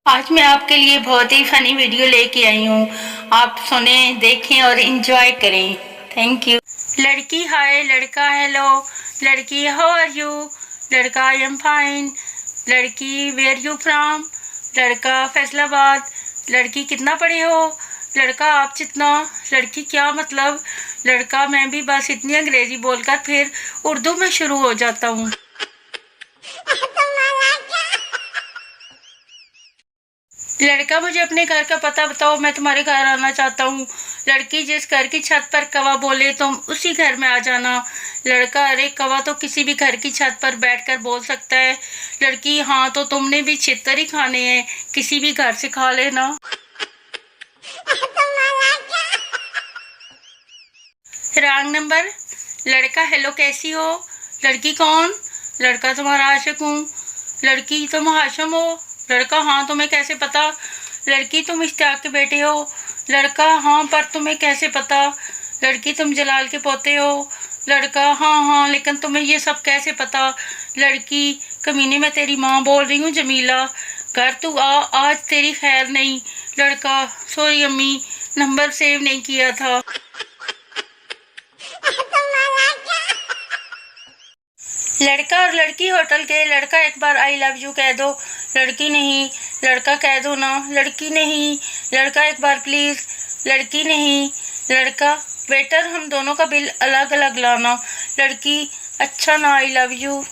आज मैं आपके लिए बहुत ही फनी वीडियो लेके आई हूँ। आप सुने, देखें और एंजॉय करें। Thank you. लड़की हाय, लड़का हेलो। लड़की हाउ आर यू। लड़का आई एम फाइन। लड़की वेयर यू फ्रॉम। लड़का फैसलाबाद। लड़की कितना पढ़े हो। लड़का आप जितना। लड़की क्या मतलब। लड़का मैं भी बस इतनी अंग्रेजी बोलकर फिर उर्दू में शुरू हो जाता हूँ। लड़का मुझे अपने घर का पता बताओ, मैं तुम्हारे घर आना चाहता हूँ। लड़की जिस घर की छत पर कौवा बोले तुम उसी घर में आ जाना। लड़का अरे कौवा तो किसी भी घर की छत पर बैठकर बोल सकता है। लड़की हाँ तो तुमने भी छितर ही खाने हैं, किसी भी घर से खा लेना। Wrong number. लड़का हेलो कैसी हो। लड़की कौन। लड़का तुम्हारा आशिक हूँ। लड़की तुम हाशम हो। लड़का हाँ तुम्हें कैसे पता। लड़की तुम इश्तियाक के बेटे हो। लड़का हाँ पर तुम्हें कैसे पता। लड़की तुम जलाल के पोते हो। लड़का हाँ हाँ लेकिन तुम्हें ये सब कैसे पता। लड़की कमीने में तेरी माँ बोल रही हूँ जमीला, घर तू आ, आज तेरी खैर नहीं। लड़का सॉरी अम्मी, नंबर सेव नहीं किया था। लड़का और लड़की होटल के। लड़का एक बार आई लव यू कह दो। लड़की नहीं। लड़का कह दो ना। लड़की नहीं। लड़का एक बार प्लीज। लड़की नहीं। लड़का वेटर हम दोनों का बिल अलग अलग लाना। लड़की अच्छा ना, आई लव यू।